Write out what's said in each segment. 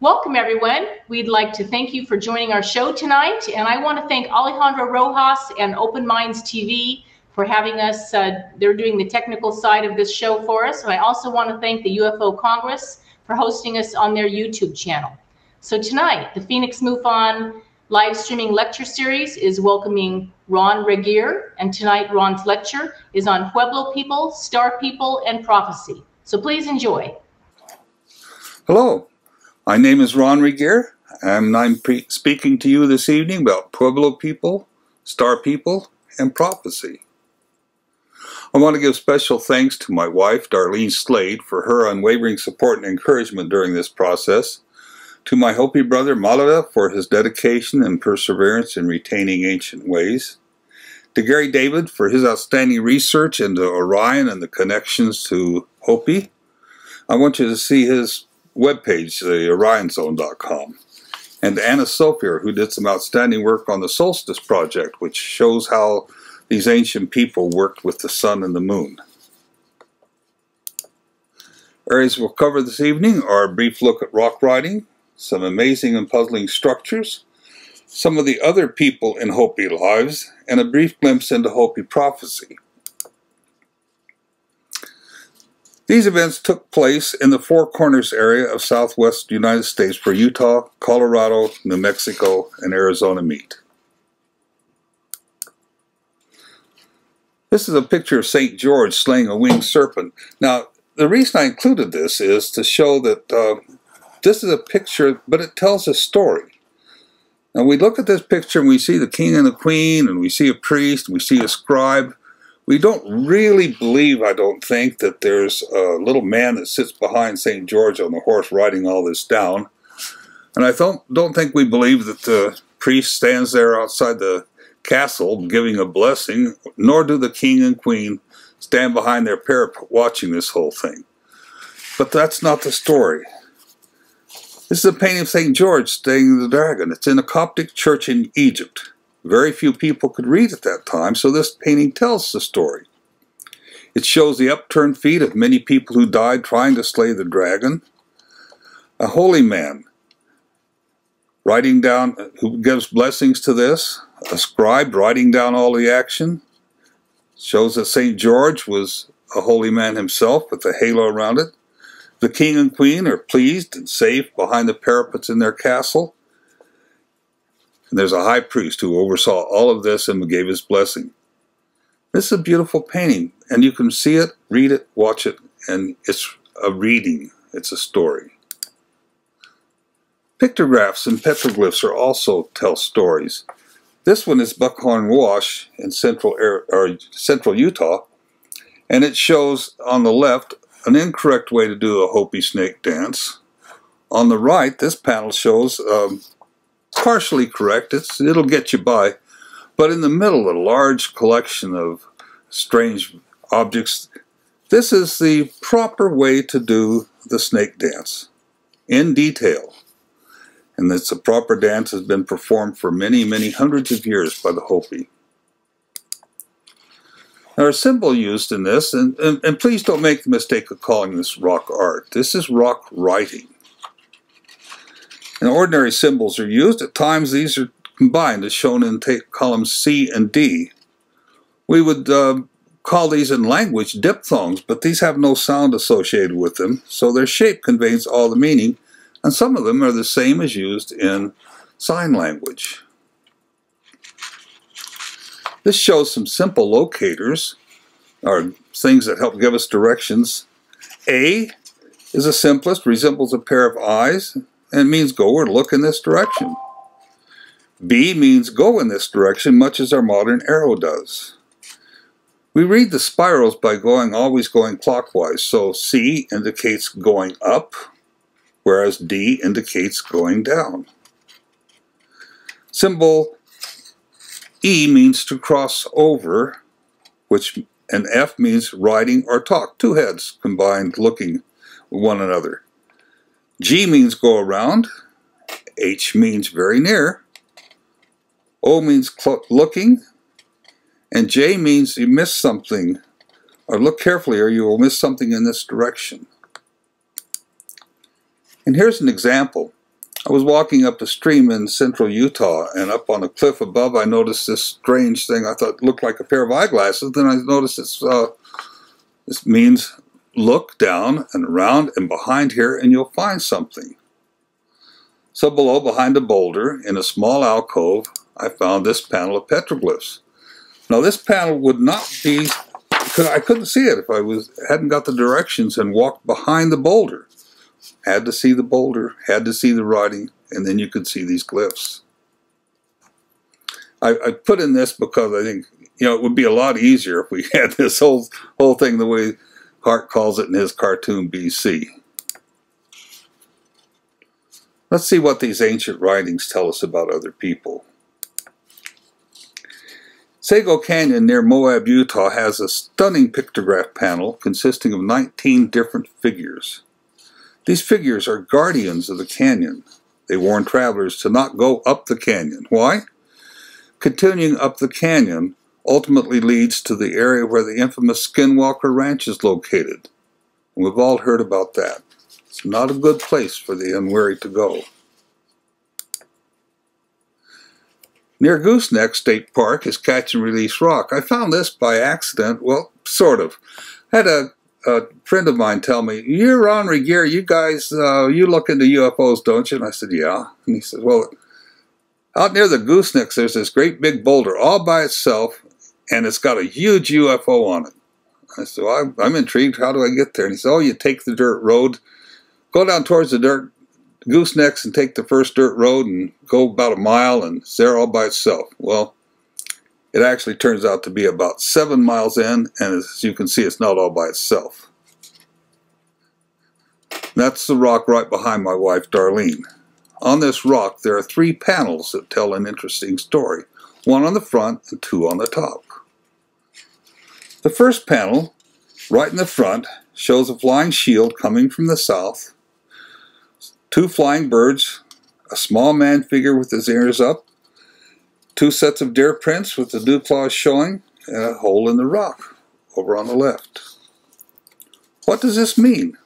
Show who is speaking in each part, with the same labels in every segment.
Speaker 1: Welcome, everyone. We'd like to thank you for joining our show tonight, and I want to thank Alejandro Rojas and Open Minds TV for having us. They're doing the technical side of this show for us, and I also want to thank the UFO Congress for hosting us on their YouTube channel. So tonight, the Phoenix MUFON live streaming lecture series is welcoming Ron Regier, and tonight Ron's lecture is on Pueblo people, star people, and prophecy. So please enjoy.
Speaker 2: Hello, my name is Ron Regier, and I'm speaking to you this evening about Pueblo people, star people, and prophecy. I want to give special thanks to my wife, Darlene Slade, for her unwavering support and encouragement during this process, to my Hopi brother Malada for his dedication and perseverance in retaining ancient ways, to Gary David for his outstanding research into Orion and the connections to Hopi. I want you to see his webpage, orionzone.com, and to Anna Sofier, who did some outstanding work on the Solstice Project, which shows how these ancient people worked with the sun and the moon. Areas we'll cover this evening are a brief look at rock writing, some amazing and puzzling structures, some of the other people in Hopi lives, and a brief glimpse into Hopi prophecy. These events took place in the Four Corners area of southwest United States, where Utah, Colorado, New Mexico, and Arizona meet. This is a picture of St. George slaying a winged serpent. Now, the reason I included this is to show that this is a picture, but it tells a story. Now, we look at this picture and we see the king and the queen, and we see a priest, and we see a scribe. We don't really believe, I don't think, that there's a little man that sits behind St. George on the horse writing all this down. And I don't think we believe that the priest stands there outside the castle giving a blessing, nor do the king and queen stand behind their parapet watching this whole thing. But that's not the story. This is a painting of St. George slaying the dragon. It's in a Coptic church in Egypt. Very few people could read at that time, so this painting tells the story. It shows the upturned feet of many people who died trying to slay the dragon. A holy man writing down, who gives blessings to this. A scribe writing down all the action. Shows that St. George was a holy man himself with a halo around it. The king and queen are pleased and safe behind the parapets in their castle. And there's a high priest who oversaw all of this and gave his blessing. This is a beautiful painting, and you can see it, read it, watch it, and it's a reading. It's a story. Pictographs and petroglyphs are also tell stories. This one is Buckhorn Wash in central Utah, and it shows on the left an incorrect way to do a Hopi snake dance. On the right, this panel shows partially correct. It'll get you by, but in the middle, a large collection of strange objects. This is the proper way to do the snake dance in detail. And it's a proper dance has been performed for many, many hundreds of years by the Hopi. Now, a symbol used in this, and please don't make the mistake of calling this rock art. This is rock writing. And ordinary symbols are used. At times, these are combined, as shown in columns C and D. We would call these in language diphthongs, but these have no sound associated with them, so their shape conveys all the meaning. And some of them are the same as used in sign language. This shows some simple locators, or things that help give us directions. A is the simplest, resembles a pair of eyes, and means go or look in this direction. B means go in this direction, much as our modern arrow does. We read the spirals by always going clockwise, so C indicates going up, whereas D indicates going down. Symbol E means to cross over, and F means riding or talk, two heads combined looking one another. G means go around, H means very near, O means looking, and J means you miss something, or look carefully or you will miss something in this direction. And here's an example. I was walking up a stream in central Utah, and up on a cliff above I noticed this strange thing I thought looked like a pair of eyeglasses. Then I noticed this means look down and around and behind here and you'll find something. So below, behind a boulder, in a small alcove, I found this panel of petroglyphs. Now this panel would not be, I couldn't see it if I hadn't got the directions and walked behind the boulder. Had to see the boulder, had to see the writing, and then you could see these glyphs. I put in this because I think, it would be a lot easier if we had this whole thing the way Hart calls it in his cartoon BC. Let's see what these ancient writings tell us about other people. Sago Canyon near Moab, Utah has a stunning pictograph panel consisting of 19 different figures. These figures are guardians of the canyon. They warn travelers to not go up the canyon. Why? Continuing up the canyon ultimately leads to the area where the infamous Skinwalker Ranch is located. And we've all heard about that. It's not a good place for the unwary to go. Near Gooseneck State Park is Catch and Release Rock. I found this by accident, well, sort of. I had a friend of mine tell me, "You're Ron Regier, you guys, you look into UFOs, don't you?" And I said, "Yeah." And he said, "Well, out near the Goosenecks, there's this great big boulder all by itself, and it's got a huge UFO on it." I said, "Well, I'm intrigued. How do I get there?" And he said, "Oh, you take the dirt road, go down towards the dirt Goosenecks and take the first dirt road and go about a mile, and it's there all by itself." Well, it actually turns out to be about 7 miles in, and as you can see, it's not all by itself. That's the rock right behind my wife, Darlene. On this rock, there are 3 panels that tell an interesting story, 1 on the front and 2 on the top. The first panel, right in the front, shows a flying shield coming from the south, 2 flying birds, a small man figure with his ears up, 2 sets of deer prints with the dew claws showing, and a hole in the rock over on the left. What does this mean?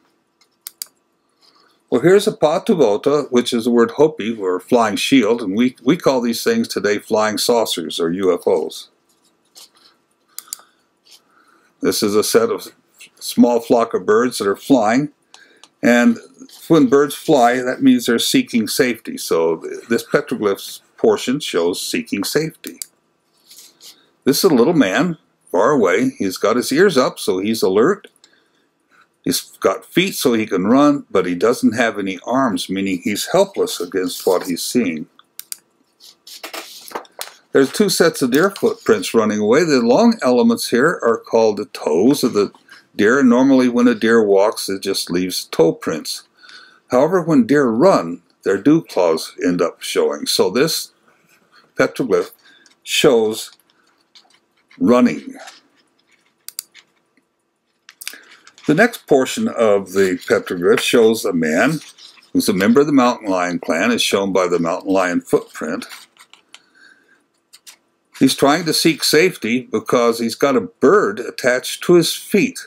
Speaker 2: Well, here's a Patuvota, which is the word Hopi, or flying shield, and we call these things today flying saucers or UFOs. This is a set of small flock of birds that are flying, and when birds fly, that means they're seeking safety. So this petroglyphs portion shows seeking safety. This is a little man, far away. He's got his ears up, so he's alert. He's got feet so he can run, but he doesn't have any arms, meaning he's helpless against what he's seeing. There's 2 sets of deer footprints running away. The long elements here are called the toes of the deer. Normally when a deer walks, it just leaves toe prints. However, when deer run, their dew claws end up showing. So this petroglyph shows running. The next portion of the petroglyph shows a man who's a member of the mountain lion clan, as shown by the mountain lion footprint. He's trying to seek safety because he's got a bird attached to his feet.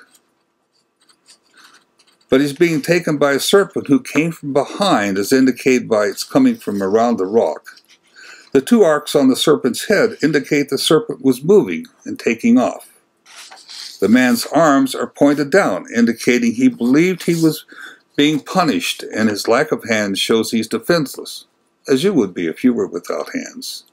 Speaker 2: But he's being taken by a serpent who came from behind, as indicated by its coming from around the rock. The 2 arcs on the serpent's head indicate the serpent was moving and taking off. The man's arms are pointed down, indicating he believed he was being punished, and his lack of hands shows he's defenseless, as you would be if you were without hands.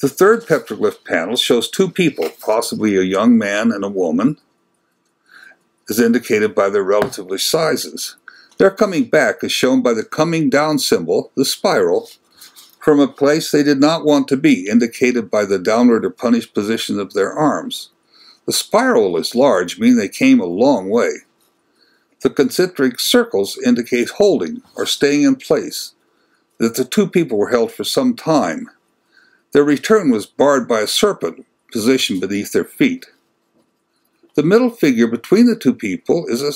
Speaker 2: The third petroglyph panel shows 2 people, possibly a young man and a woman, as indicated by their relative sizes. They're coming back, as shown by the coming down symbol, the spiral, from a place they did not want to be, indicated by the downward or punished position of their arms. The spiral is large, meaning they came a long way. The concentric circles indicate holding or staying in place, that the 2 people were held for some time. Their return was barred by a serpent positioned beneath their feet. The middle figure between the 2 people is a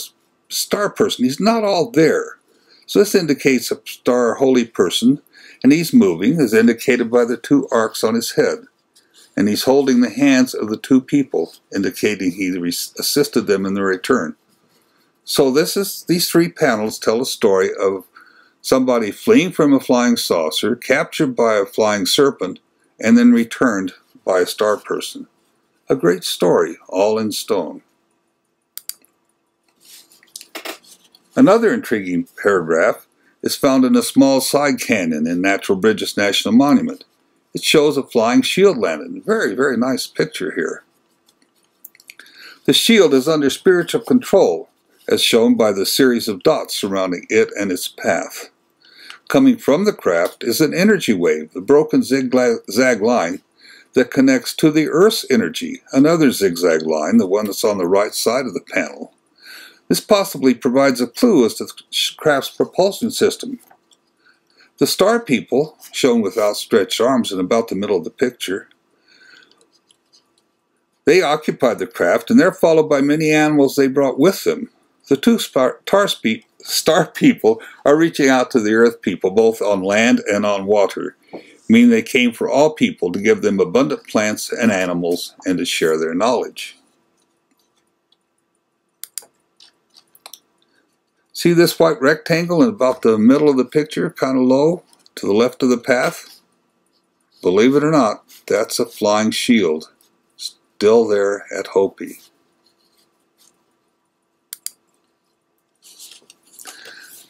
Speaker 2: star person. He's not all there. So this indicates a star holy person, and he's moving, as indicated by the 2 arcs on his head. And he's holding the hands of the 2 people, indicating he assisted them in their return. So these three panels tell a story of somebody fleeing from a flying saucer, captured by a flying serpent, and then returned by a star person. A great story, all in stone. Another intriguing paragraph is found in a small side canyon in Natural Bridges National Monument. It shows a flying shield landing. Very, very nice picture here. The shield is under spiritual control, as shown by the series of dots surrounding it and its path. Coming from the craft is an energy wave, the broken zigzag line that connects to the Earth's energy, another zigzag line, the one that's on the right side of the panel. This possibly provides a clue as to the craft's propulsion system. The star people, shown with outstretched arms in about the middle of the picture, they occupied the craft, and they're followed by many animals they brought with them. The two star people are reaching out to the Earth people, both on land and on water, meaning they came for all people to give them abundant plants and animals and to share their knowledge. See this white rectangle in about the middle of the picture, kind of low, to the left of the path? Believe it or not, that's a flying shield, still there at Hopi.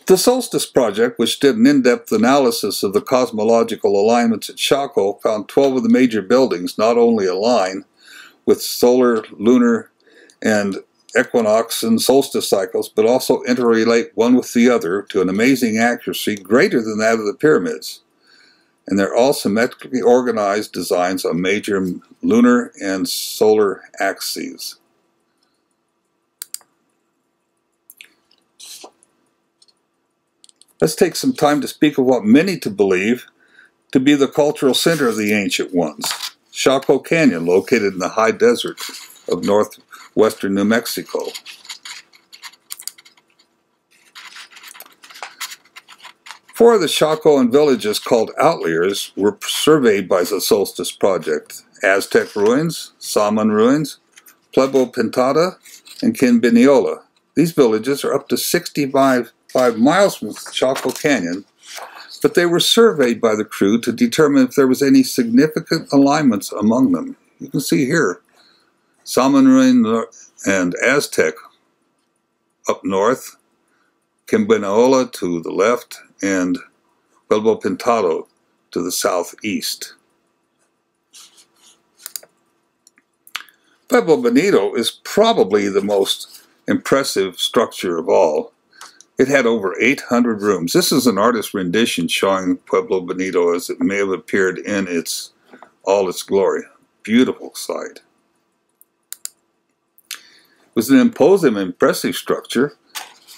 Speaker 2: The Solstice Project, which did an in-depth analysis of the cosmological alignments at Chaco, found 12 of the major buildings not only align with solar, lunar, and equinox and solstice cycles, but also interrelate one with the other to an amazing accuracy greater than that of the pyramids. And they're all symmetrically organized designs on major lunar and solar axes. Let's take some time to speak of what many believe to be the cultural center of the ancient ones. Chaco Canyon, located in the high desert of northwestern New Mexico. Four of the Chacoan villages called outliers were surveyed by the Solstice Project: Aztec ruins, Saman ruins, Pueblo Pintada, and Quinbaniola. These villages are up to 65 miles from Chaco Canyon, but they were surveyed by the crew to determine if there was any significant alignments among them. You can see here, Saman ruin and Aztec up north, Quinbaniola to the left, and Pueblo Pintado to the southeast. Pueblo Bonito is probably the most impressive structure of all. It had over 800 rooms. This is an artist's rendition showing Pueblo Bonito as it may have appeared in all its glory. Beautiful sight. It was an imposing, impressive structure.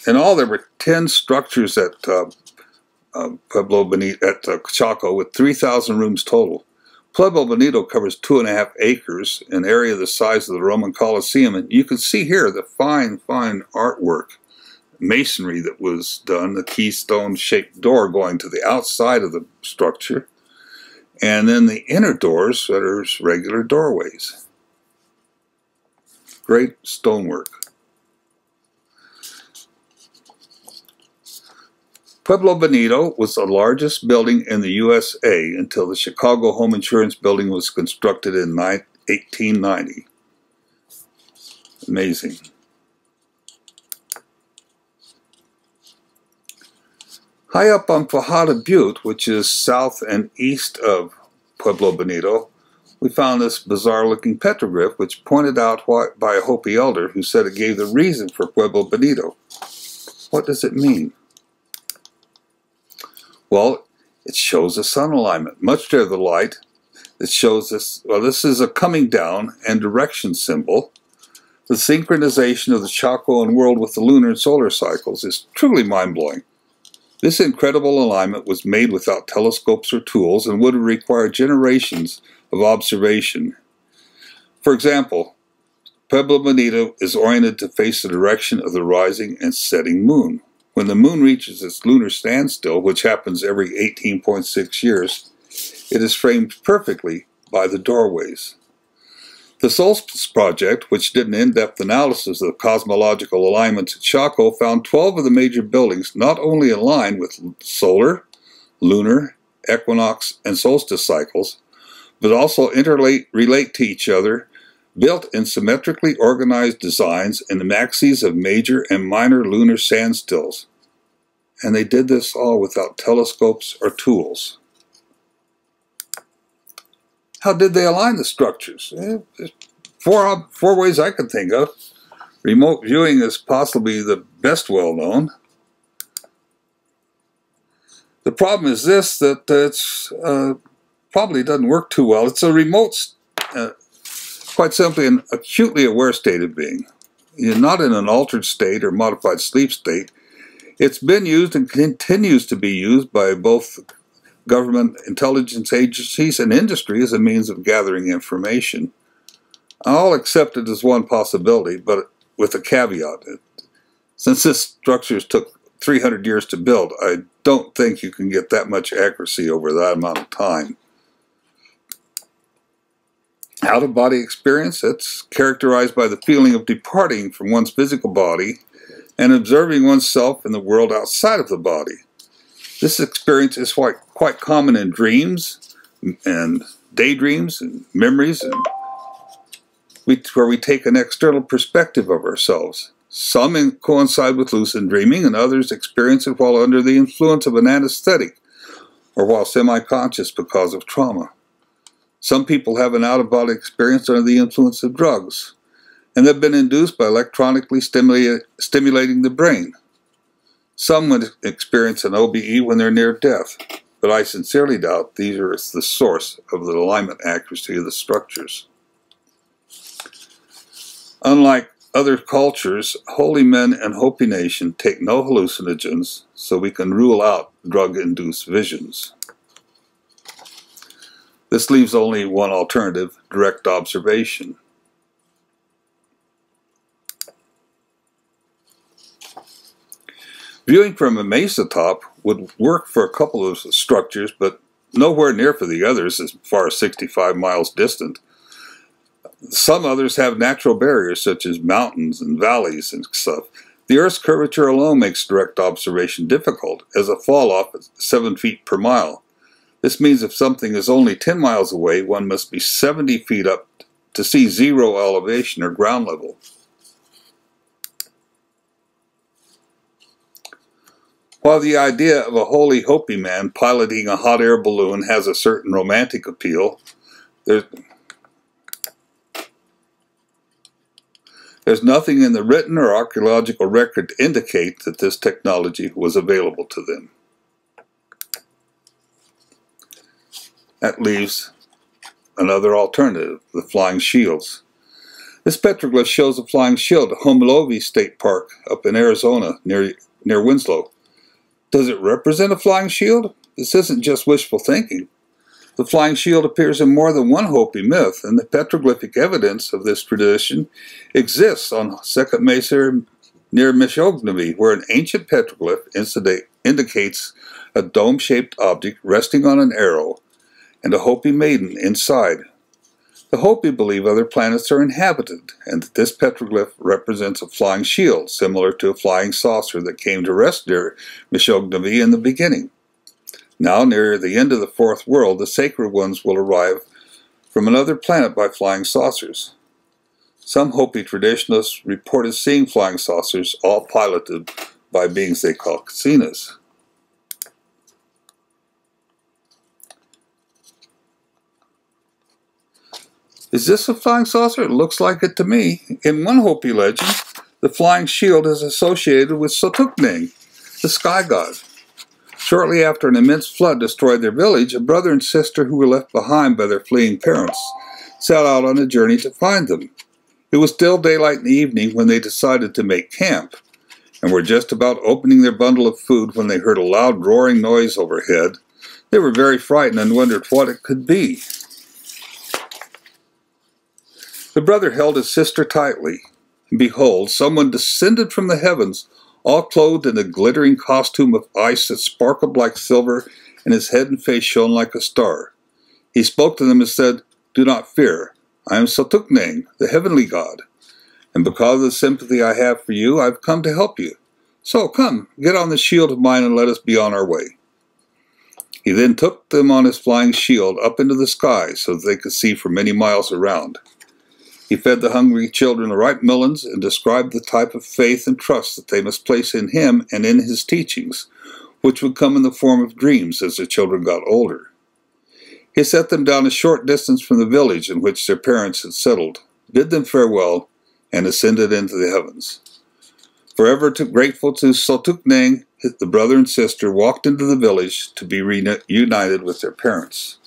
Speaker 2: In all, there were 10 structures at Pueblo Bonito, at Chaco, with 3,000 rooms total. Pueblo Bonito covers 2.5 acres, an area the size of the Roman Colosseum, and you can see here the fine, fine artwork, masonry that was done, the keystone-shaped door going to the outside of the structure, and then the inner doors that are regular doorways. Great stonework. Pueblo Bonito was the largest building in the USA until the Chicago Home Insurance Building was constructed in 1890. Amazing. High up on Fajada Butte, which is south and east of Pueblo Bonito, we found this bizarre-looking petroglyph which pointed out by a Hopi elder who said it gave the reason for Pueblo Bonito. What does it mean? Well, it shows a sun alignment, much to the light. It shows this, well, this is a coming down and direction symbol. The synchronization of the Chacoan world with the lunar and solar cycles is truly mind-blowing. This incredible alignment was made without telescopes or tools and would have required generations of observation. For example, Pueblo Bonito is oriented to face the direction of the rising and setting moon. When the moon reaches its lunar standstill, which happens every 18.6 years, it is framed perfectly by the doorways. The Solstice Project, which did an in-depth analysis of cosmological alignments at Shako, found 12 of the major buildings not only aligned with solar, lunar, equinox, and solstice cycles, but also relate to each other, built in symmetrically organized designs in the axes of major and minor lunar standstills. And they did this all without telescopes or tools. How did they align the structures? Four ways I can think of. Remote viewing is possibly the best well-known. The problem is this, that it's probably doesn't work too well. It's a remote, quite simply an acutely aware state of being. You're not in an altered state or modified sleep state. It's been used and continues to be used by both government intelligence agencies and industry as a means of gathering information. I'll accept it as one possibility, but with a caveat. Since this structure took 300 years to build, I don't think you can get that much accuracy over that amount of time. Out-of-body experience, it's characterized by the feeling of departing from one's physical body and observing oneself in the world outside of the body. This experience is quite common in dreams and daydreams and memories, and where we take an external perspective of ourselves. Some coincide with lucid dreaming, and others experience it while under the influence of an anesthetic or while semi-conscious because of trauma. Some people have an out-of-body experience under the influence of drugs, and they've been induced by electronically stimulating the brain. Some would experience an OBE when they're near death, but I sincerely doubt these are the source of the alignment accuracy of the structures. Unlike other cultures, Holy Men and Hopi Nation take no hallucinogens, so we can rule out drug-induced visions. This leaves only one alternative: direct observation. Viewing from a mesa top would work for a couple of structures, but nowhere near for the others as far as 65 miles distant. Some others have natural barriers such as mountains and valleys and stuff. The Earth's curvature alone makes direct observation difficult, as a fall-off is 7 feet per mile. This means if something is only 10 miles away, one must be 70 feet up to see zero elevation or ground level. While the idea of a holy Hopi man piloting a hot air balloon has a certain romantic appeal, there's nothing in the written or archaeological record to indicate that this technology was available to them. That leaves another alternative, the flying shields. This petroglyph shows a flying shield at Homolovi State Park up in Arizona near Winslow. Does it represent a flying shield? This isn't just wishful thinking. The flying shield appears in more than one Hopi myth, and the petroglyphic evidence of this tradition exists on Second Mesa near Mishognavi, where an ancient petroglyph indicates a dome-shaped object resting on an arrow and a Hopi maiden inside. The Hopi believe other planets are inhabited, and that this petroglyph represents a flying shield, similar to a flying saucer that came to rest near Mishognavi in the beginning. Now, near the end of the Fourth World, the sacred ones will arrive from another planet by flying saucers. Some Hopi traditionalists reported seeing flying saucers, all piloted by beings they call Kasinas. Is this a flying saucer? It looks like it to me. In one Hopi legend, the flying shield is associated with Sotukneng, the sky god. Shortly after an immense flood destroyed their village, a brother and sister who were left behind by their fleeing parents set out on a journey to find them. It was still daylight in the evening when they decided to make camp, and were just about opening their bundle of food when they heard a loud roaring noise overhead. They were very frightened and wondered what it could be. The brother held his sister tightly, and behold, someone descended from the heavens, all clothed in a glittering costume of ice that sparkled like silver, and his head and face shone like a star. He spoke to them and said, "Do not fear. I am Sotukneng, the heavenly god, and because of the sympathy I have for you, I've come to help you. So come, get on the shield of mine and let us be on our way." He then took them on his flying shield up into the sky so that they could see for many miles around. He fed the hungry children the ripe melons and described the type of faith and trust that they must place in him and in his teachings, which would come in the form of dreams as the children got older. He set them down a short distance from the village in which their parents had settled, bid them farewell, and ascended into the heavens. Forever grateful to Sotukneng, the brother and sister walked into the village to be reunited with their parents.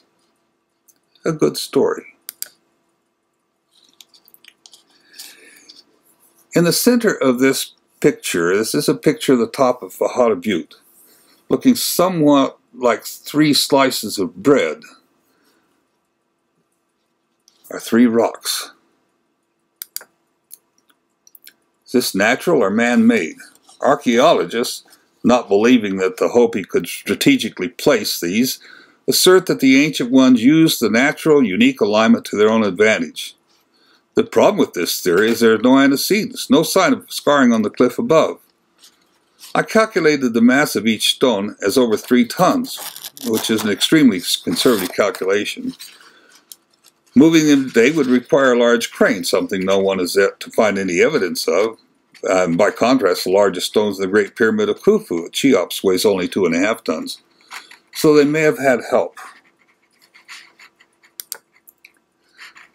Speaker 2: A good story. In the center of this picture, this is a picture of the top of Fajada Butte, looking somewhat like 3 slices of bread, are 3 rocks. Is this natural or man-made? Archaeologists, not believing that the Hopi could strategically place these, assert that the ancient ones used the natural, unique alignment to their own advantage. The problem with this theory is there are no antecedents, no sign of scarring on the cliff above. I calculated the mass of each stone as over 3 tons, which is an extremely conservative calculation. Moving them today would require a large crane, something no one has yet to find any evidence of. By contrast, the largest stones in the Great Pyramid of Khufu at Cheops weighs only 2.5 tons. So they may have had help.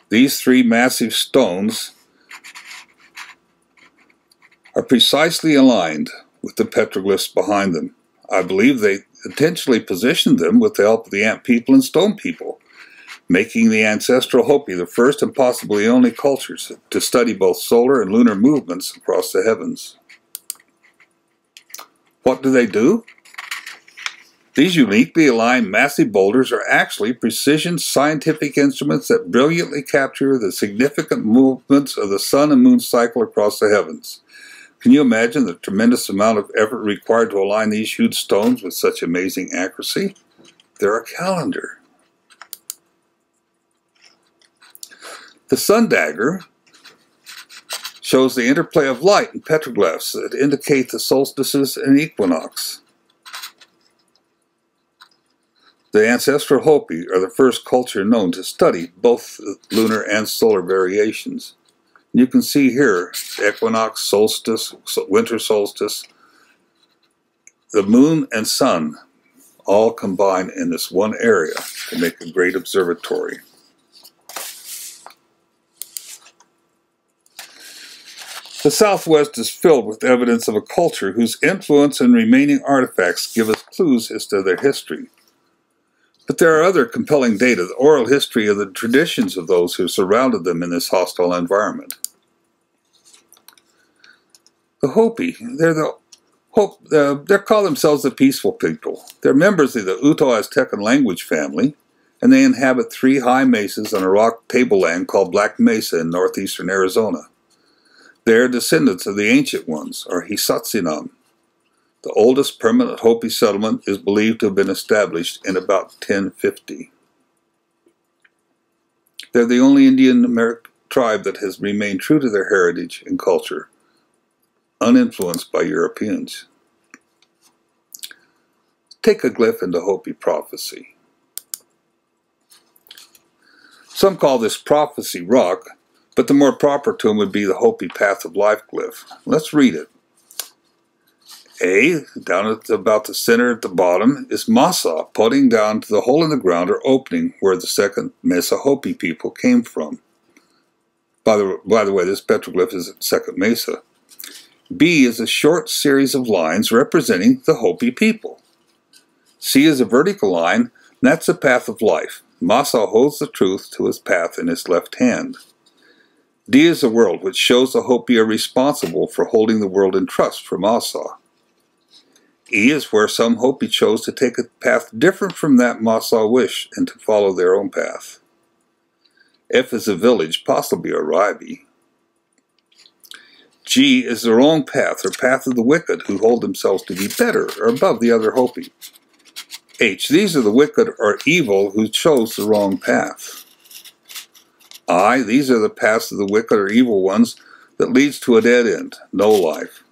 Speaker 2: These 3 massive stones are precisely aligned with the petroglyphs behind them. I believe they intentionally positioned them with the help of the Ant people and Stone people, making the ancestral Hopi the first and possibly only cultures to study both solar and lunar movements across the heavens. What do? These uniquely aligned massive boulders are actually precision scientific instruments that brilliantly capture the significant movements of the sun and moon cycle across the heavens. Can you imagine the tremendous amount of effort required to align these huge stones with such amazing accuracy? They're a calendar. The sun dagger shows the interplay of light and petroglyphs that indicate the solstices and equinox. The ancestral Hopi are the first culture known to study both lunar and solar variations. You can see here equinox, solstice, winter solstice, the moon and sun all combine in this one area to make a great observatory. The Southwest is filled with evidence of a culture whose influence and remaining artifacts give us clues as to their history. But there are other compelling data, the oral history of the traditions of those who surrounded them in this hostile environment. The Hopi, they call themselves the peaceful people. They're members of the Uto-Aztecan language family, and they inhabit 3 high mesas on a rock tableland called Black Mesa in northeastern Arizona. They are descendants of the ancient ones, or Hisatsinam. The oldest permanent Hopi settlement is believed to have been established in about 1050. They're the only Indian American tribe that has remained true to their heritage and culture, uninfluenced by Europeans. Take a glyph into Hopi prophecy. Some call this prophecy rock, but the more proper term would be the Hopi Path of Life glyph. Let's read it. A, down at about the center at the bottom, is Masa, pointing down to the hole in the ground or opening where the second Mesa Hopi people came from. By the way, this petroglyph is at Second Mesa. B is a short series of lines representing the Hopi people. C is a vertical line, and that's the path of life. Masa holds the truth to his path in his left hand. D is the world, which shows the Hopi are responsible for holding the world in trust for Masa. E is where some Hopi chose to take a path different from that Masa wished and to follow their own path. F is a village, possibly a Raibi. G is the wrong path, or path of the wicked, who hold themselves to be better or above the other Hopi. H, these are the wicked or evil who chose the wrong path. I, these are the paths of the wicked or evil ones that leads to a dead end, no life.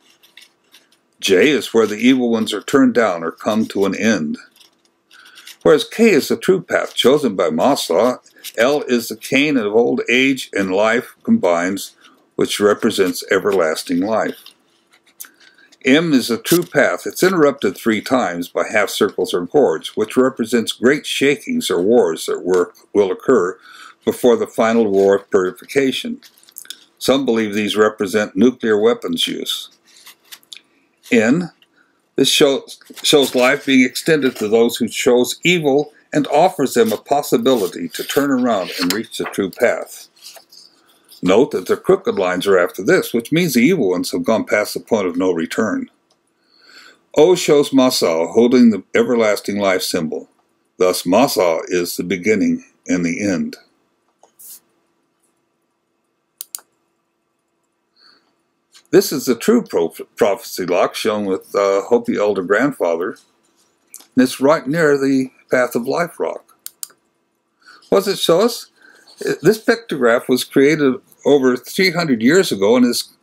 Speaker 2: J is where the evil ones are turned down or come to an end. Whereas K is the true path chosen by Masa, L is the cane of old age and life combines, which represents everlasting life. M is the true path. It's interrupted 3 times by half circles or gourds, which represents great shakings or wars that will occur before the final war of purification. Some believe these represent nuclear weapons use. N, this shows life being extended to those who chose evil and offers them a possibility to turn around and reach the true path. Note that the crooked lines are after this, which means the evil ones have gone past the point of no return. O shows Masa holding the everlasting life symbol. Thus, Masa is the beginning and the end. This is the true prophecy lock shown with Hopi Elder Grandfather, and it's right near the Path of Life rock. What does it show us? This pictograph was created over 300 years ago and is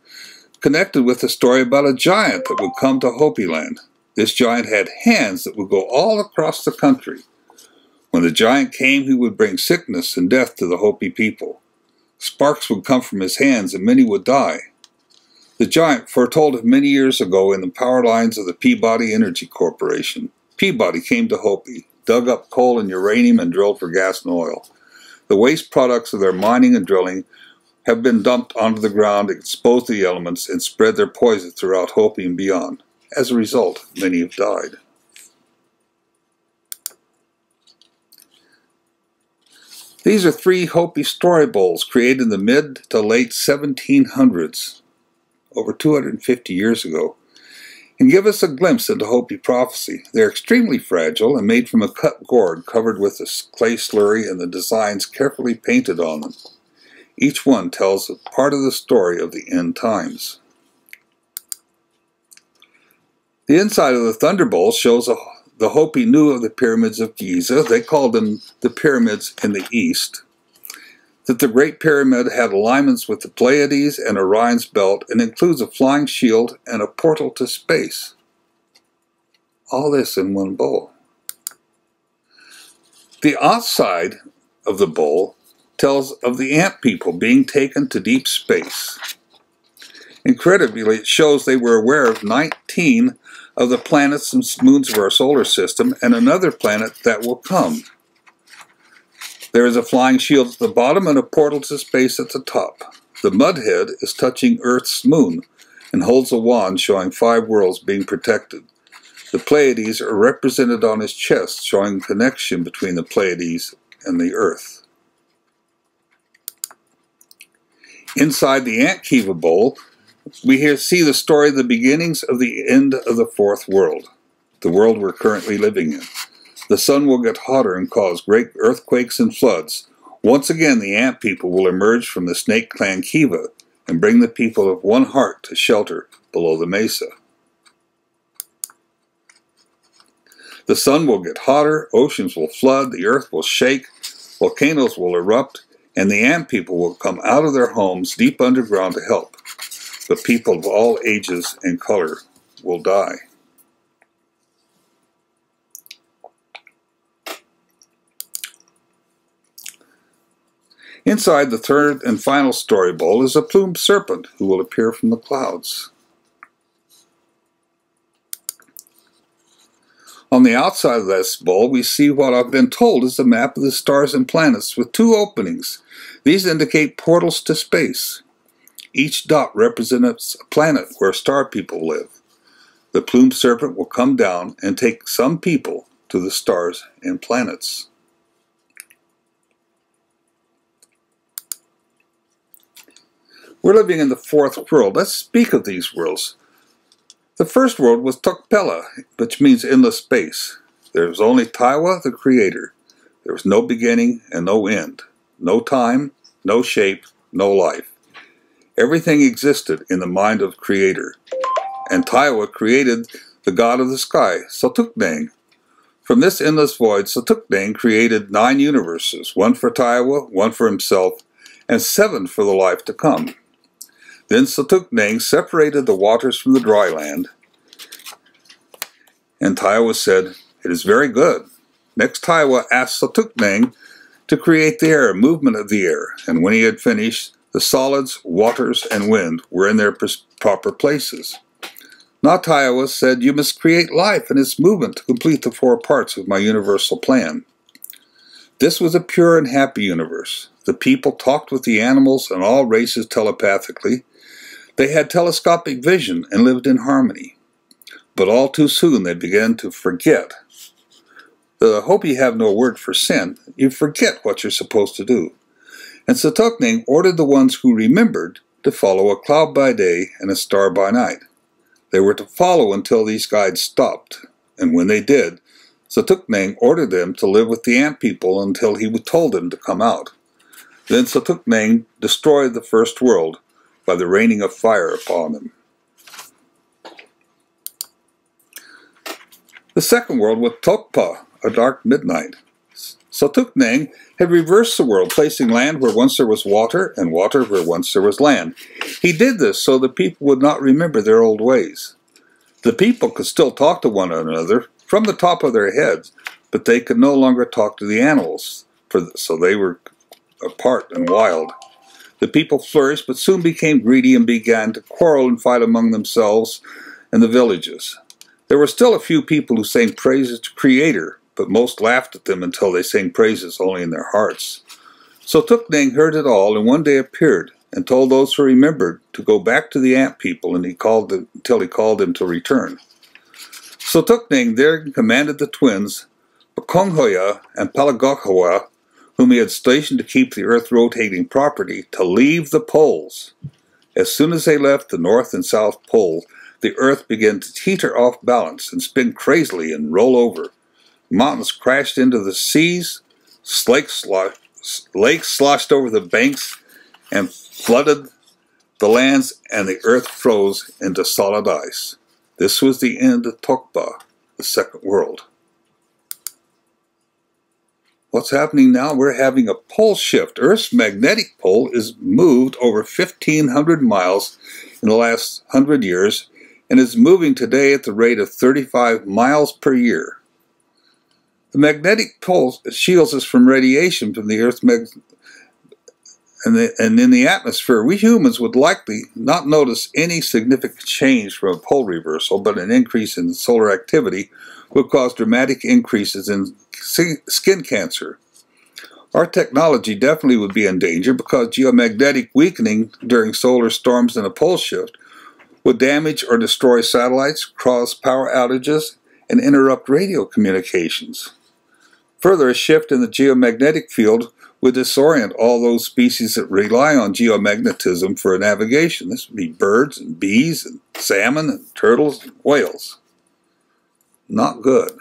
Speaker 2: connected with a story about a giant that would come to Hopi land. This giant had hands that would go all across the country. When the giant came, he would bring sickness and death to the Hopi people. Sparks would come from his hands and many would die. The giant foretold it many years ago in the power lines of the Peabody Energy Corporation. Peabody came to Hopi, dug up coal and uranium and drilled for gas and oil. The waste products of their mining and drilling have been dumped onto the ground, exposed to the elements, and spread their poison throughout Hopi and beyond. As a result, many have died. These are 3 Hopi story bowls created in the mid to late 1700s. Over 250 years ago, and give us a glimpse into Hopi prophecy. They're extremely fragile and made from a cut gourd covered with a clay slurry and the designs carefully painted on them. Each one tells a part of the story of the end times. The inside of the thunderbolt shows the Hopi knew of the pyramids of Giza. They called them the pyramids in the east. That the Great Pyramid had alignments with the Pleiades and Orion's belt and includes a flying shield and a portal to space. All this in one bowl. The outside of the bowl tells of the ant people being taken to deep space. Incredibly, it shows they were aware of 19 of the planets and moons of our solar system and another planet that will come. There is a flying shield at the bottom and a portal to space at the top. The mudhead is touching Earth's moon and holds a wand showing 5 worlds being protected. The Pleiades are represented on his chest, showing connection between the Pleiades and the Earth. Inside the Ant Kiva bowl, we here see the story of the beginnings of the end of the 4th world, the world we're currently living in. The sun will get hotter and cause great earthquakes and floods. Once again, the ant people will emerge from the snake clan Kiva and bring the people of one heart to shelter below the mesa. The sun will get hotter, oceans will flood, the earth will shake, volcanoes will erupt, and the ant people will come out of their homes deep underground to help. But people of all ages and color will die. Inside the 3rd and final story bowl is a plumed serpent who will appear from the clouds. On the outside of this bowl, we see what I've been told is a map of the stars and planets with 2 openings. These indicate portals to space. Each dot represents a planet where star people live. The plumed serpent will come down and take some people to the stars and planets. We're living in the 4th world. Let's speak of these worlds. The first world was Tukpela, which means endless space. There was only Taiwa, the creator. There was no beginning and no end. No time, no shape, no life. Everything existed in the mind of the creator. And Taiwa created the god of the sky, Sotukdeng. From this endless void, Sotukdeng created 9 universes, one for Taiwa, one for himself, and 7 for the life to come. Then Sutukneng separated the waters from the dry land, and Taiwa said, "It is very good." Next, Taiwa asked Sutukneng to create the air, movement of the air, and when he had finished, the solids, waters, and wind were in their proper places. Now Taiwa said, "You must create life and its movement to complete the 4 parts of my universal plan." This was a pure and happy universe. The people talked with the animals and all races telepathically. They had telescopic vision and lived in harmony. But all too soon they began to forget. I hope you have no word for sin. You forget what you're supposed to do. And Sutukneng ordered the ones who remembered to follow a cloud by day and a star by night. They were to follow until these guides stopped, and when they did, Sutukneng ordered them to live with the ant people until he told them to come out. Then Sutukneng destroyed the first world by the raining of fire upon them. The second world was Tokpa, a dark midnight. Sutukneng had reversed the world, placing land where once there was water and water where once there was land. He did this so the people would not remember their old ways. The people could still talk to one another from the top of their heads, but they could no longer talk to the animals, so they were apart and wild. The people flourished, but soon became greedy and began to quarrel and fight among themselves in the villages. There were still a few people who sang praises to Creator, but most laughed at them until they sang praises only in their hearts. So Sutukneng heard it all, and one day appeared and told those who remembered to go back to the ant people, and until he called them to return. So Sutukneng there commanded the twins, Pakonghoya and Palagokhoa, whom he had stationed to keep the earth rotating properly, to leave the poles. As soon as they left the north and south pole, the earth began to teeter off balance and spin crazily and roll over. Mountains crashed into the seas, lakes sloshed over the banks and flooded the lands, and the earth froze into solid ice. This was the end of Tokpa, the second world. What's happening now? We're having a pole shift. Earth's magnetic pole is moved over 1,500 miles in the last 100 years and is moving today at the rate of 35 miles per year. The magnetic pole shields us from radiation from the Earth's and in the atmosphere. We humans would likely not notice any significant change from a pole reversal, but an increase in solar activity would cause dramatic increases in skin cancer. Our technology definitely would be in danger because geomagnetic weakening during solar storms and a pole shift would damage or destroy satellites, cause power outages, and interrupt radio communications. Further, a shift in the geomagnetic field would disorient all those species that rely on geomagnetism for navigation. This would be birds and bees and salmon and turtles and whales. Not good.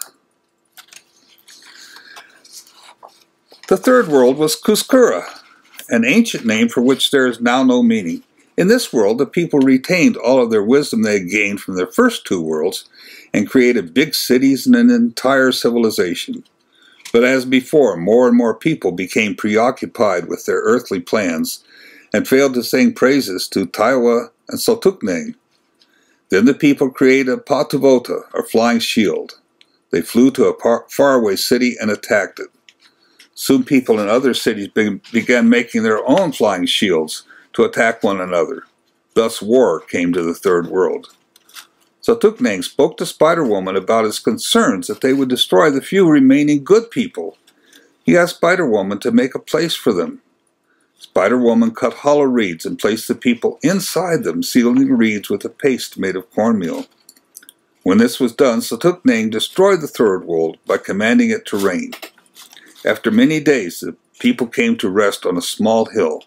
Speaker 2: The third world was Kuskura, an ancient name for which there is now no meaning. In this world, the people retained all of their wisdom they had gained from their first 2 worlds and created big cities and an entire civilization. But as before, more and more people became preoccupied with their earthly plans and failed to sing praises to Taiwa and Sutukneng. Then the people created a Patuvota, or flying shield. They flew to a faraway city and attacked it. Soon people in other cities began making their own flying shields to attack one another. Thus war came to the third world. Sutukneng spoke to Spider-Woman about his concerns that they would destroy the few remaining good people. He asked Spider-Woman to make a place for them. Spider-Woman cut hollow reeds and placed the people inside them, sealing the reeds with a paste made of cornmeal. When this was done, Sutukneng destroyed the third world by commanding it to rain. After many days, the people came to rest on a small hill.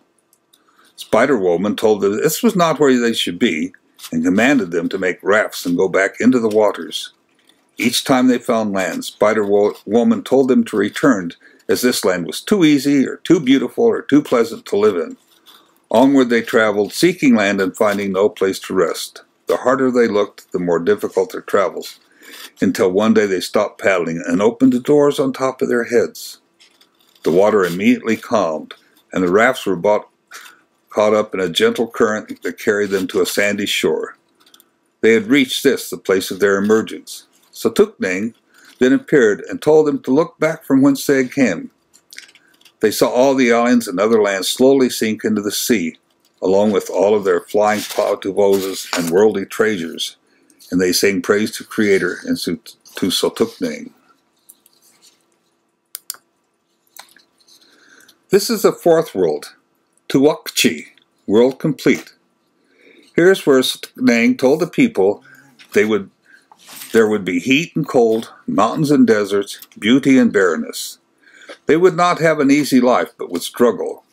Speaker 2: Spider-Woman told them this was not where they should be, and commanded them to make rafts and go back into the waters. Each time they found land, Spider-Woman told them to return, as this land was too easy or too beautiful or too pleasant to live in. Onward they traveled, seeking land and finding no place to rest. The harder they looked, the more difficult their travels, until one day they stopped paddling and opened the doors on top of their heads. The water immediately calmed, and the rafts were brought caught up in a gentle current that carried them to a sandy shore. They had reached this, the place of their emergence. Sutukneng then appeared and told them to look back from whence they had come. They saw all the islands and other lands slowly sink into the sea, along with all of their flying pautuvoses and worldly treasures, and they sang praise to Creator and to Sutukneng. This is the fourth world, Tuwakchi, world complete. Here's where Sutukneng told the people there would be heat and cold, mountains and deserts, beauty and barrenness. They would not have an easy life, but would struggle.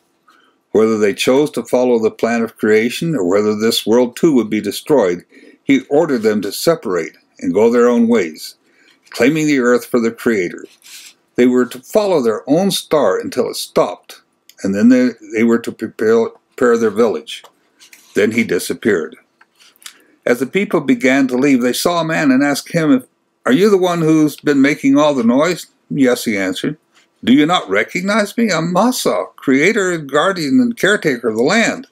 Speaker 2: Whether they chose to follow the plan of creation or whether this world too would be destroyed, he ordered them to separate and go their own ways, claiming the earth for the Creator. They were to follow their own star until it stopped, and then they were to prepare their village. Then he disappeared. As the people began to leave, they saw a man and asked him, "Are you the one who's been making all the noise?" "Yes," he answered. "Do you not recognize me? I'm Massa, creator, guardian, and caretaker of the land."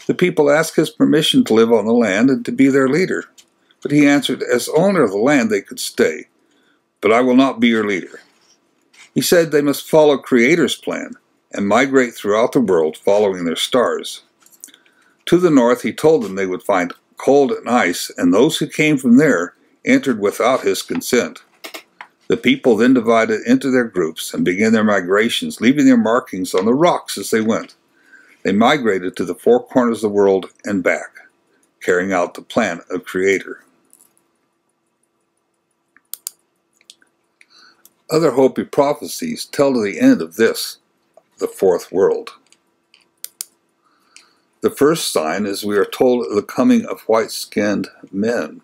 Speaker 2: The people asked his permission to live on the land and to be their leader. But he answered, "As owner of the land they could stay, but I will not be your leader." He said they must follow Creator's plan and migrate throughout the world following their stars. To the north he told them they would find cold and ice, and those who came from there entered without his consent. The people then divided into their groups and began their migrations, leaving their markings on the rocks as they went. They migrated to the four corners of the world and back, carrying out the plan of Creator. Other Hopi prophecies tell to the end of this, the fourth world. The first sign is we are told of the coming of white-skinned men.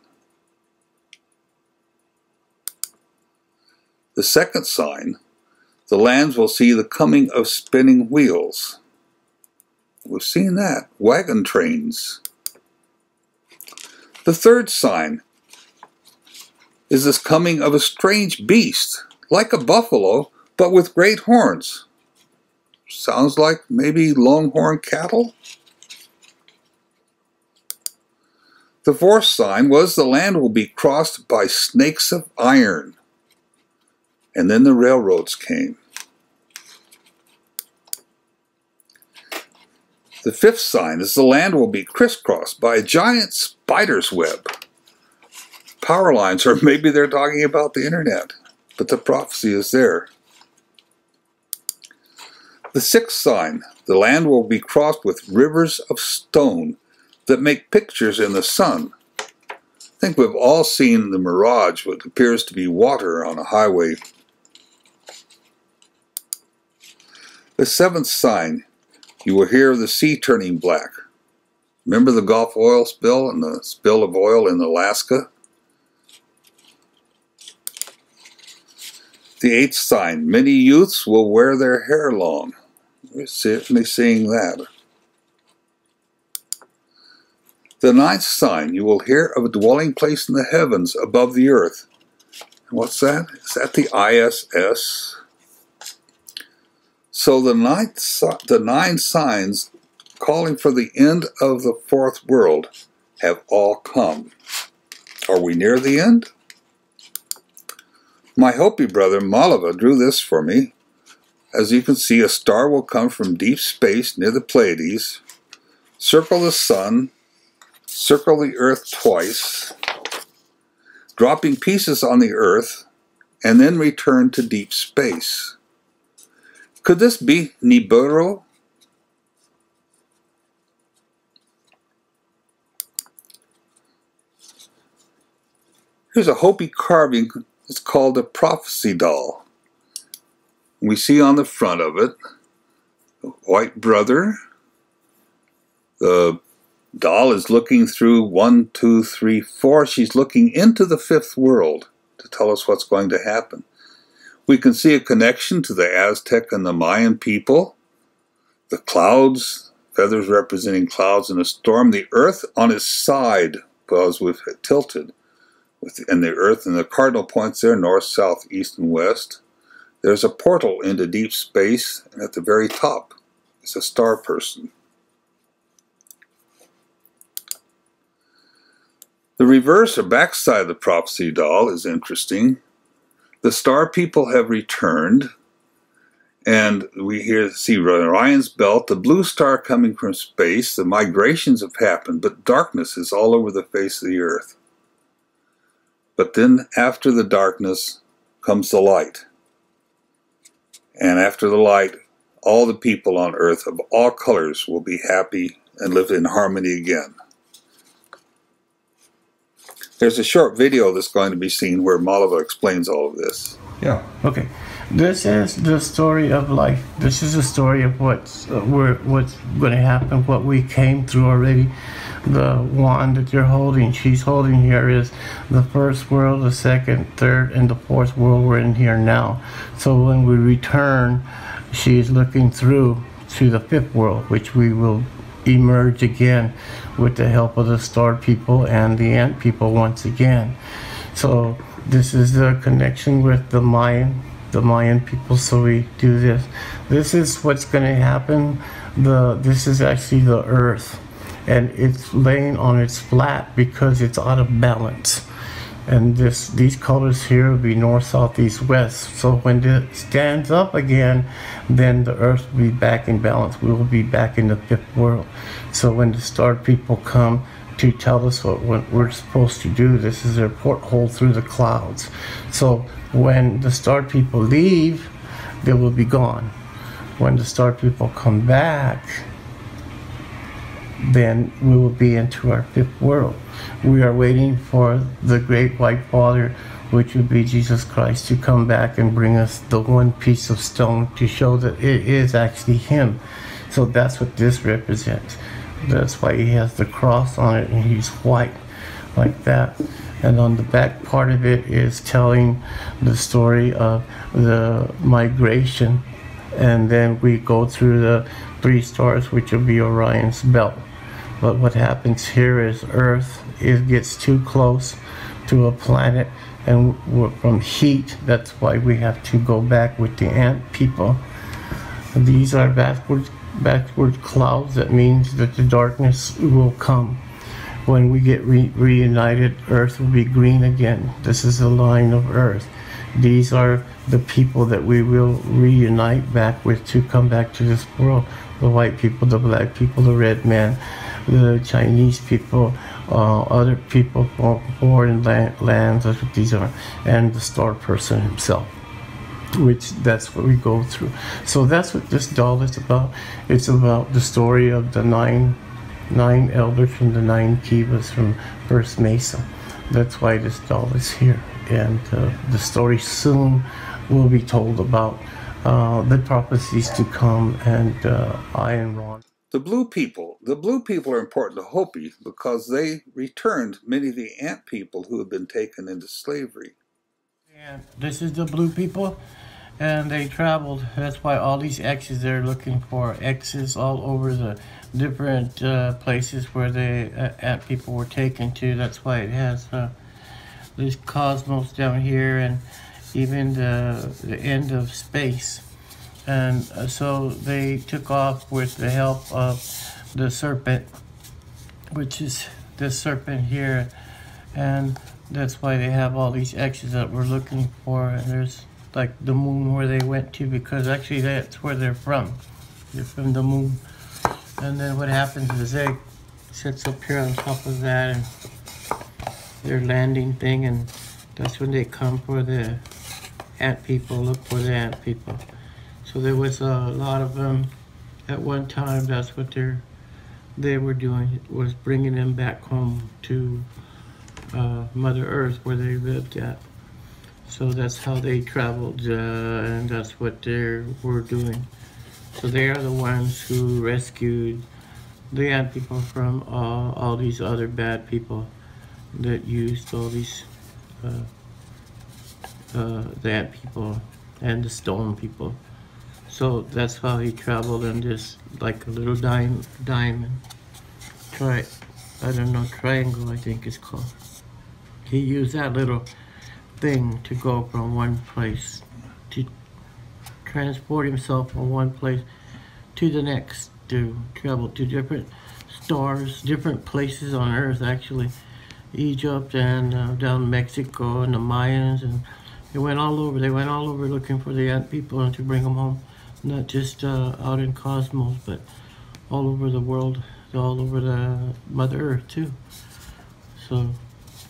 Speaker 2: The second sign, the lands will see the coming of spinning wheels. We've seen that, wagon trains. The third sign is this coming of a strange beast, like a buffalo, but with great horns. Sounds like maybe longhorn cattle? The fourth sign was the land will be crossed by snakes of iron. And then the railroads came. The fifth sign is the land will be crisscrossed by a giant spider's web. Power lines, or maybe they're talking about the internet, but the prophecy is there. The sixth sign, the land will be crossed with rivers of stone that make pictures in the sun. I think we've all seen the mirage, what appears to be water on a highway. The seventh sign, you will hear the sea turning black. Remember the Gulf oil spill and the spill of oil in Alaska? The eighth sign, many youths will wear their hair long. We're certainly seeing that. The ninth sign, you will hear of a dwelling place in the heavens above the earth. And what's that? Is that the ISS? So the nine signs calling for the end of the fourth world have all come. Are we near the end? My Hopi brother Malava drew this for me. As you can see, a star will come from deep space near the Pleiades, circle the sun, circle the earth twice, dropping pieces on the earth, and then return to deep space. Could this be Nibiru? Here's a Hopi carving. It's called a prophecy doll. We see on the front of it a white brother. The doll is looking through 1, 2, 3, 4. She's looking into the fifth world to tell us what's going to happen. We can see a connection to the Aztec and the Mayan people. The clouds, feathers representing clouds in a storm. The earth on its side, because we've tilted. And the earth and the cardinal points there, north, south, east, and west. There's a portal into deep space, and at the very top is a star person. The reverse or backside of the prophecy doll is interesting. The star people have returned, and we here see Orion's belt, the blue star coming from space. The migrations have happened, but darkness is all over the face of the earth. But then after the darkness comes the light. And after the light, all the people on earth of all colors will be happy and live in harmony again. There's a short video that's going to be seen where Malava explains all of this.
Speaker 3: Yeah. Okay. This is the story of life. This is the story of what's going to happen, what we came through already. The wand that you're holding, she's holding here, is the first world, the second, third, and the fourth world we're in here now. So when we return, she's looking through to the fifth world, which we will emerge again with the help of the star people and the ant people once again. So this is the connection with the Mayan people. So we do this. This is what's going to happen. This is actually the earth, and it's laying on its flat because it's out of balance. And these colors here will be north, south, east, west. So when it stands up again, then the earth will be back in balance. We will be back in the fifth world. So when the star people come to tell us what we're supposed to do, this is their porthole through the clouds. So when the star people leave, they will be gone. When the star people come back, then we will be into our fifth world. We are waiting for the great white father, which would be Jesus Christ, to come back and bring us the one piece of stone to show that it is actually him. So that's what this represents. That's why he has the cross on it, and he's white like that. And on the back part of it is telling the story of the migration. And then we go through the three stars, which will be Orion's belt. But what happens here is Earth, it gets too close to a planet, and from heat, that's why we have to go back with the ant people. These are backward clouds. That means that the darkness will come. When we get reunited, Earth will be green again. This is the line of Earth. These are the people that we will reunite back with to come back to this world. The white people, the black people, the red man, the Chinese people, other people from foreign lands, that's what these are, and the star person himself, which that's what we go through. So that's what this doll is about. It's about the story of the nine elders from the 9 Kivas from First Mesa. That's why this doll is here. And the story soon will be told about the prophecies to come, and I and Ron.
Speaker 2: The blue people are important to Hopi because they returned many of the ant people who had been taken into slavery.
Speaker 3: And this is the blue people, and they traveled. That's why all these X's, they're looking for X's all over the different places where the ant people were taken to. That's why it has this cosmos down here, and even the end of space. And so they took off with the help of the serpent, which is this serpent here, and that's why they have all these X's that we're looking for. And there's like the moon where they went to, because actually that's where they're from. They're from the moon. And then what happens is they sits up here on top of that, and their landing thing, and that's when they come for the ant people, look for the ant people. So there was a lot of them at one time. That's what they were doing, was bringing them back home to Mother Earth where they lived at. So that's how they traveled, and that's what they were doing. So they are the ones who rescued the ant people from all these other bad people that used all these the ant people and the stone people. So that's how he traveled in this, like a little diamond, triangle, I think it's called. He used that little thing to go from one place, to transport himself from one place to the next, to travel to different stars, different places on Earth actually, Egypt and down Mexico and the Mayans, and they went all over. They went all over looking for the ant people and to bring them home, not just out in Cosmos, but all over the world, all over the Mother Earth too. So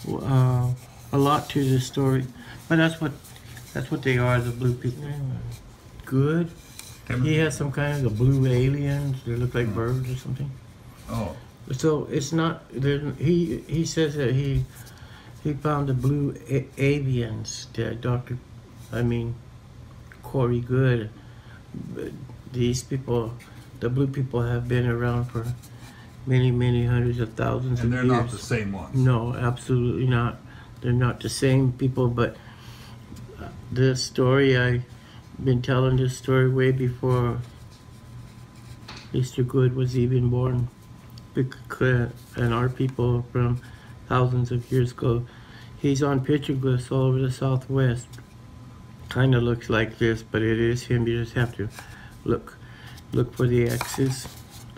Speaker 3: a lot to this story, but that's what they are. The blue people. Good. He has some kind of the blue aliens. They look like birds or something.
Speaker 2: Oh.
Speaker 3: So it's not. He says that he found the blue avians. Corey Good. But these people, the blue people, have been around for many hundreds of thousands of years.
Speaker 2: And they're not the same ones.
Speaker 3: No, absolutely not. They're not the same people. But this story, I've been telling this story way before Mr. Good was even born. And our people from thousands of years ago. He's on petroglyphs all over the Southwest. Kind of looks like this, but it is him. You just have to look for the X's,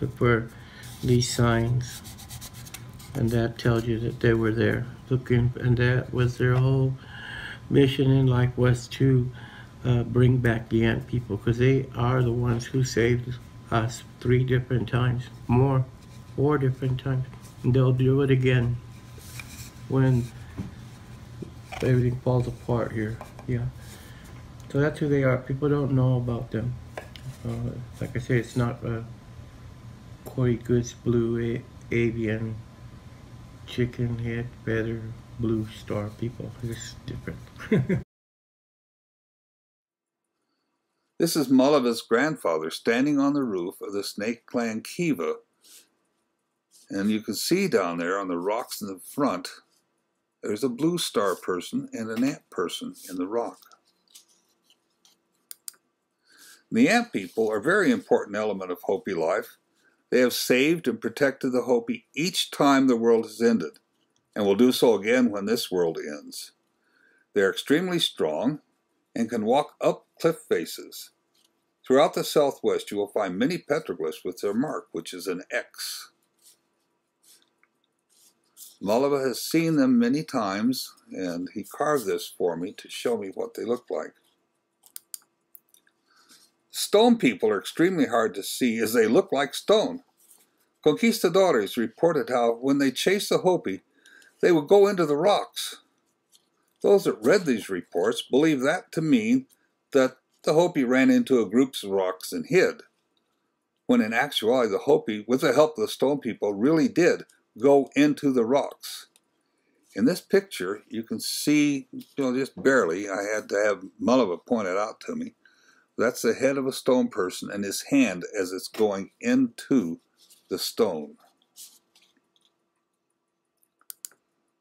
Speaker 3: look for these signs, and that tells you that they were there looking, and that was their whole mission in life, was to bring back the ant people, because they are the ones who saved us 3 different times, 4 different times, and they'll do it again when everything falls apart here. Yeah, so that's who they are. People don't know about them. Like I say, it's not Corey Good's blue avian chicken head feather blue star people. It's different.
Speaker 2: This is Mulliva's grandfather standing on the roof of the Snake Clan Kiva. And you can see down there on the rocks in the front, there's a blue star person and an ant person in the rock. The ant people are a very important element of Hopi life. They have saved and protected the Hopi each time the world has ended, and will do so again when this world ends. They are extremely strong and can walk up cliff faces. Throughout the Southwest, you will find many petroglyphs with their mark, which is an X. Mulliva has seen them many times, and he carved this for me to show me what they look like. Stone people are extremely hard to see as they look like stone. Conquistadores reported how when they chased the Hopi, they would go into the rocks. Those that read these reports believe that to mean that the Hopi ran into a group of rocks and hid, when in actuality the Hopi, with the help of the stone people, really did go into the rocks. In this picture, you can see, just barely, I had to have Mulliva point it out to me, that's the head of a stone person and his hand as it's going into the stone.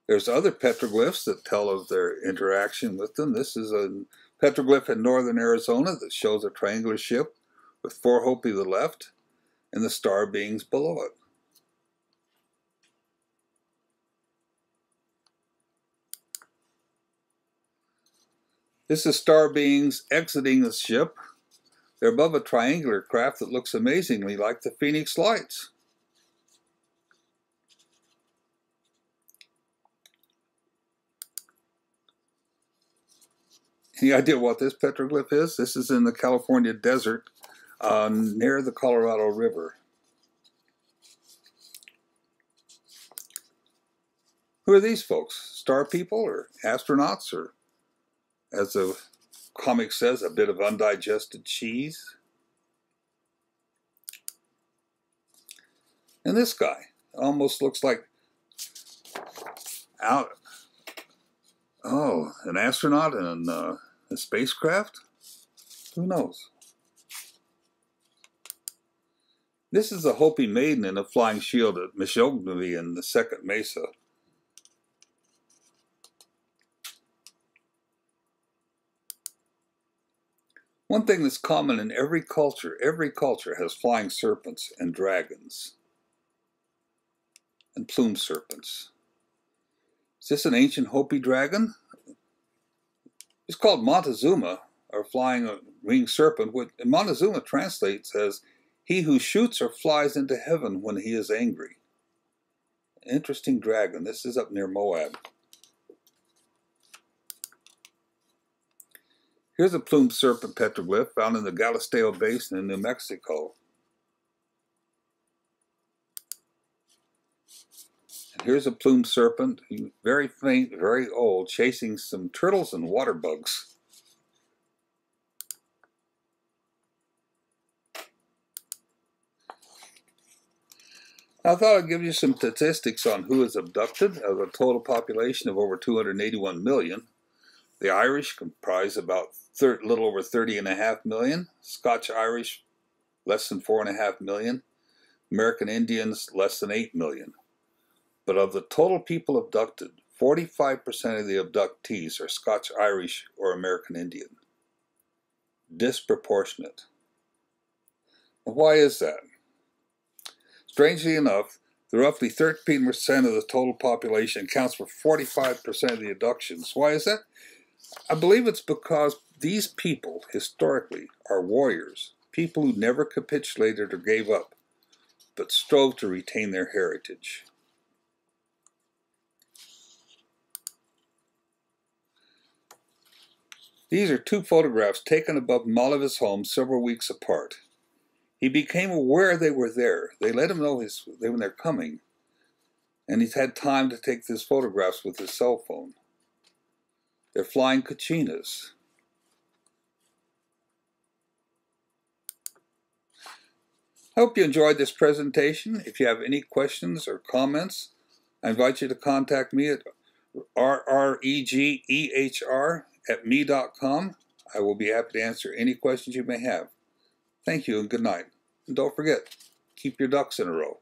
Speaker 2: There's other petroglyphs that tell of their interaction with them. This is a petroglyph in northern Arizona that shows a triangular ship with 4 Hopi to the left and the star beings below it. This is star beings exiting the ship. They're above a triangular craft that looks amazingly like the Phoenix Lights. Any idea what this petroglyph is? This is in the California desert near the Colorado River. Who are these folks? Star people or astronauts, or, as the comic says, a bit of undigested cheese? And this guy almost looks like an astronaut in a spacecraft? Who knows? This is the Hopi maiden in a flying shield at Michognivi in the Second Mesa. One thing that's common in every culture has flying serpents and dragons and plumed serpents. Is this an ancient Hopi dragon? It's called Montezuma, or flying winged serpent, which Montezuma translates as he who shoots or flies into heaven when he is angry. Interesting dragon. This is up near Moab. Here's a plumed serpent petroglyph found in the Galisteo Basin in New Mexico. And here's a plumed serpent, very faint, very old, chasing some turtles and water bugs. I thought I'd give you some statistics on who is abducted of a total population of over 281 million. The Irish comprise about a little over 30.5 million. Scotch-Irish, less than 4.5 million. American Indians, less than 8 million. But of the total people abducted, 45% of the abductees are Scotch-Irish or American Indian. Disproportionate. Well, why is that? Strangely enough, the roughly 13% of the total population accounts for 45% of the abductions. Why is that? I believe it's because these people, historically, are warriors, people who never capitulated or gave up, but strove to retain their heritage. These are two photographs taken above Maliva's home several weeks apart. He became aware they were there. They let him know when they're coming, and he's had time to take these photographs with his cell phone. They're flying Kachinas. I hope you enjoyed this presentation. If you have any questions or comments, I invite you to contact me at rregehr@me.com. I will be happy to answer any questions you may have. Thank you and good night. And don't forget, keep your ducks in a row.